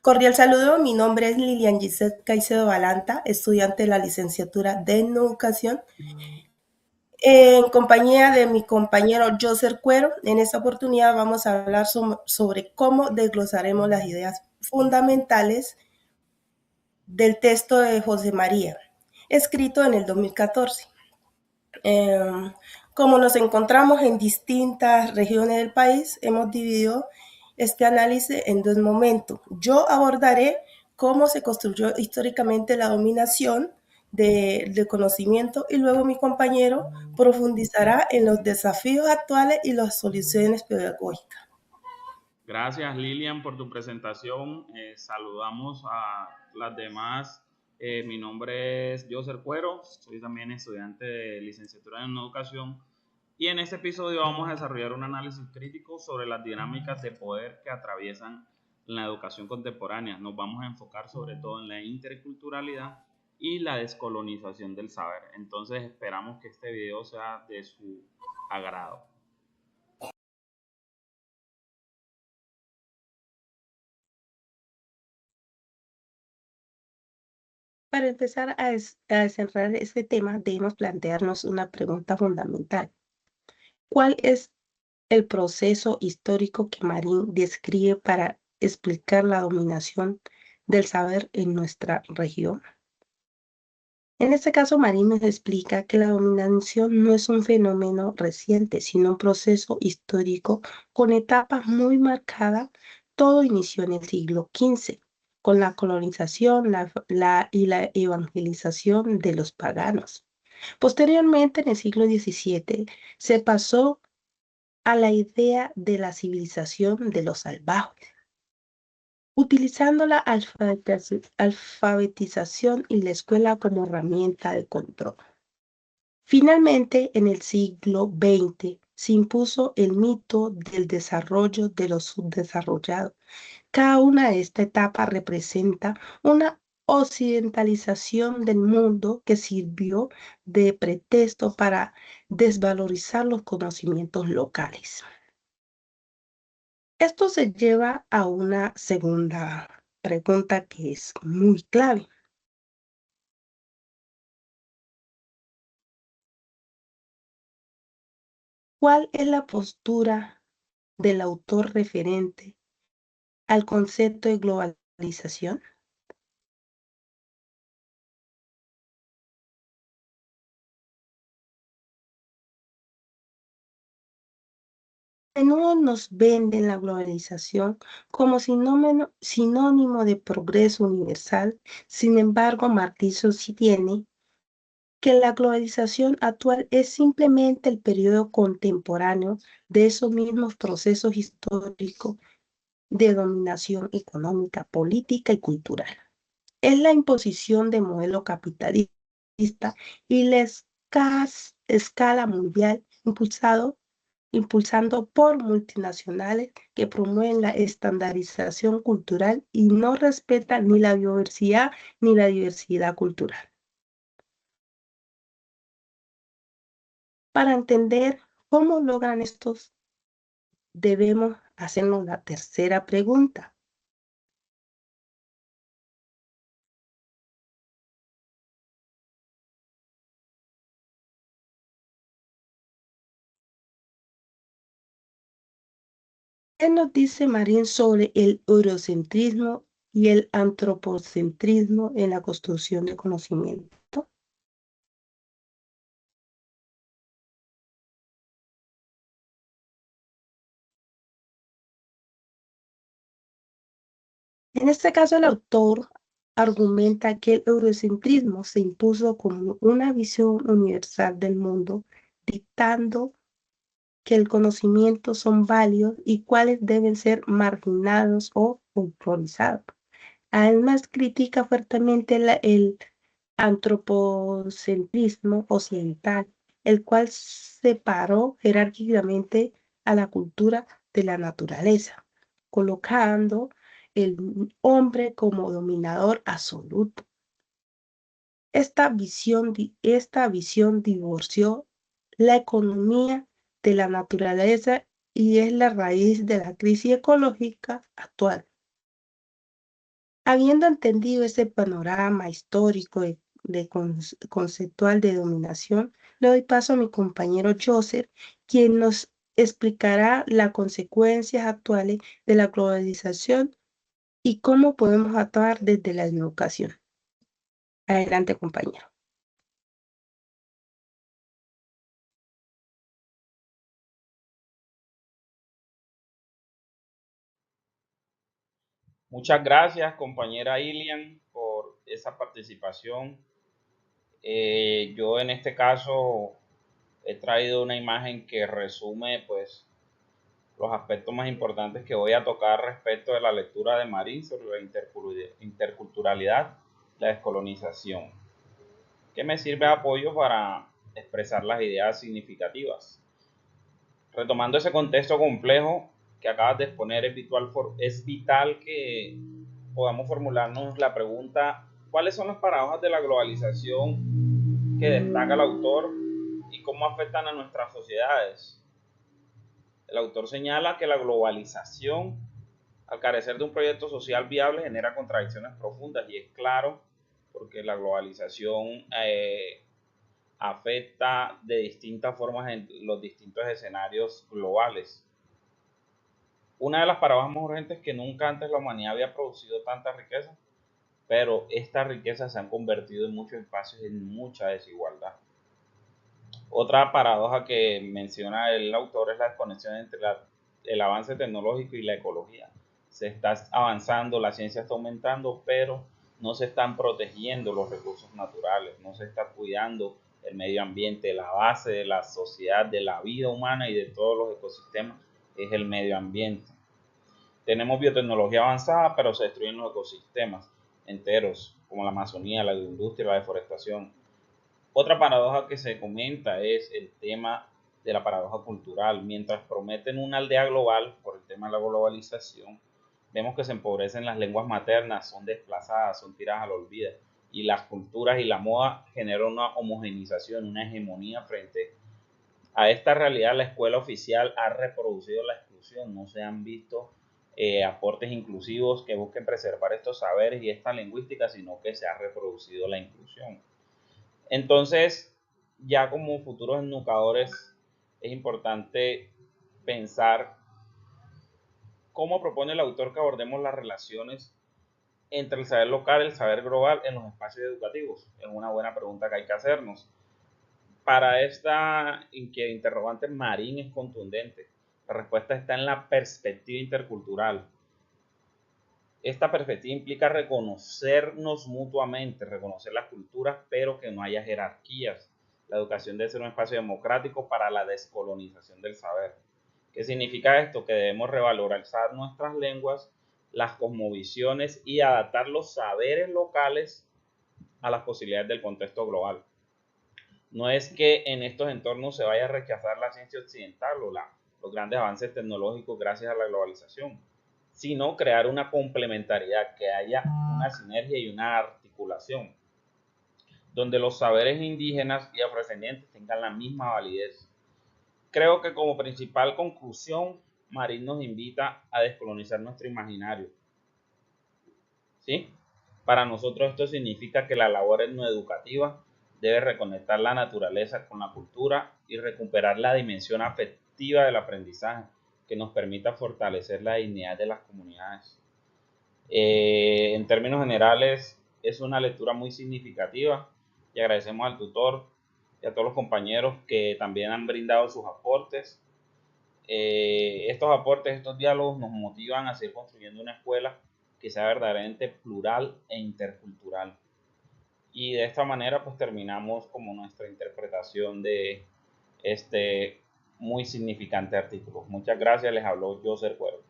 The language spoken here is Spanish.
Cordial saludo, mi nombre es Lilian Gisette Caicedo Balanta, estudiante de la licenciatura de Educación, en compañía de mi compañero Joser Cuero. En esta oportunidad vamos a hablar sobre cómo desglosaremos las ideas fundamentales del texto de José María, escrito en el 2014. Como nos encontramos en distintas regiones del país, hemos dividido este análisis en dos momentos. Yo abordaré cómo se construyó históricamente la dominación del conocimiento y luego mi compañero profundizará en los desafíos actuales y las soluciones pedagógicas. Gracias Lilian por tu presentación. Saludamos a las demás. Mi nombre es Joser Cuero, soy también estudiante de licenciatura en educación y en este episodio vamos a desarrollar un análisis crítico sobre las dinámicas de poder que atraviesan la educación contemporánea. Nos vamos a enfocar sobre todo en la interculturalidad y la descolonización del saber. Entonces esperamos que este video sea de su agrado. Para empezar a desenredar este tema, debemos plantearnos una pregunta fundamental. ¿Cuál es el proceso histórico que Marín describe para explicar la dominación del saber en nuestra región? En este caso, Marín nos explica que la dominación no es un fenómeno reciente, sino un proceso histórico con etapas muy marcadas. Todo inició en el siglo XV, con la colonización y la evangelización de los paganos. Posteriormente, en el siglo XVII, se pasó a la idea de la civilización de los salvajes, utilizando la alfabetización y la escuela como herramienta de control. Finalmente, en el siglo XX, se impuso el mito del desarrollo de los subdesarrollados. Cada una de esta etapa representa una occidentalización del mundo que sirvió de pretexto para desvalorizar los conocimientos locales. Esto se lleva a una segunda pregunta que es muy clave. ¿Cuál es la postura del autor referente al concepto de globalización? A menudo nos venden la globalización como sinónimo de progreso universal. Sin embargo, Martí sostiene que la globalización actual es simplemente el periodo contemporáneo de esos mismos procesos históricos de dominación económica, política y cultural. Es la imposición de modelo capitalista y la escala mundial impulsando por multinacionales que promueven la estandarización cultural y no respetan ni la biodiversidad ni la diversidad cultural. Para entender cómo logran estos, debemos hacernos la tercera pregunta. ¿Qué nos dice Marín sobre el eurocentrismo y el antropocentrismo en la construcción de conocimiento? En este caso, el autor argumenta que el eurocentrismo se impuso como una visión universal del mundo, dictando que el conocimiento son válidos y cuáles deben ser marginados o controlizados. Además, critica fuertemente el antropocentrismo occidental, el cual separó jerárquicamente a la cultura de la naturaleza, colocando el hombre como dominador absoluto. Esta visión divorció la economía de la naturaleza y es la raíz de la crisis ecológica actual. Habiendo entendido ese panorama histórico conceptual de dominación, le doy paso a mi compañero Joseph, quien nos explicará las consecuencias actuales de la globalización y cómo podemos actuar desde la educación. Adelante, compañero. Muchas gracias, compañera Ilian, por esa participación. Yo en este caso he traído una imagen que resume pues los aspectos más importantes que voy a tocar respecto de la lectura de Marín sobre la interculturalidad y la descolonización, que me sirve de apoyo para expresar las ideas significativas. Retomando ese contexto complejo que acabas de exponer, es vital que podamos formularnos la pregunta: ¿cuáles son las paradojas de la globalización que destaca el autor y cómo afectan a nuestras sociedades? El autor señala que la globalización, al carecer de un proyecto social viable, genera contradicciones profundas, y es claro, porque la globalización afecta de distintas formas en los distintos escenarios globales. Una de las paradojas más urgentes es que nunca antes la humanidad había producido tanta riqueza, pero estas riquezas se han convertido en muchos espacios en mucha desigualdad. Otra paradoja que menciona el autor es la desconexión entre el avance tecnológico y la ecología. Se está avanzando, la ciencia está aumentando, pero no se están protegiendo los recursos naturales, no se está cuidando el medio ambiente. La base de la sociedad, de la vida humana y de todos los ecosistemas es el medio ambiente. Tenemos biotecnología avanzada, pero se destruyen los ecosistemas enteros, como la Amazonía, la industria, la deforestación. Otra paradoja que se comenta es el tema de la paradoja cultural. Mientras prometen una aldea global por el tema de la globalización, vemos que se empobrecen las lenguas maternas, son desplazadas, son tiradas al olvido, y las culturas y la moda generan una homogenización, una hegemonía frente a esta realidad. La escuela oficial ha reproducido la exclusión, no se han visto aportes inclusivos que busquen preservar estos saberes y esta lingüística, sino que se ha reproducido la inclusión. Entonces, ya como futuros educadores, es importante pensar cómo propone el autor que abordemos las relaciones entre el saber local y el saber global en los espacios educativos. Es una buena pregunta que hay que hacernos. Para esta interrogante, Marín es contundente. La respuesta está en la perspectiva intercultural. Esta perspectiva implica reconocernos mutuamente, reconocer las culturas, pero que no haya jerarquías. La educación debe ser un espacio democrático para la descolonización del saber. ¿Qué significa esto? Que debemos revalorizar nuestras lenguas, las cosmovisiones y adaptar los saberes locales a las posibilidades del contexto global. No es que en estos entornos se vaya a rechazar la ciencia occidental o los grandes avances tecnológicos gracias a la globalización, sino crear una complementariedad, que haya una sinergia y una articulación, donde los saberes indígenas y afrodescendientes tengan la misma validez. Creo que como principal conclusión, Marín nos invita a descolonizar nuestro imaginario. ¿Sí? Para nosotros esto significa que la labor etnoeducativa debe reconectar la naturaleza con la cultura y recuperar la dimensión afectiva del aprendizaje, que nos permita fortalecer la dignidad de las comunidades. En términos generales, es una lectura muy significativa y agradecemos al tutor y a todos los compañeros que también han brindado sus aportes. Estos aportes, estos diálogos nos motivan a seguir construyendo una escuela que sea verdaderamente plural e intercultural. Y de esta manera pues terminamos como nuestra interpretación de este muy significante artículo. Muchas gracias, les habló Joseph Cuero.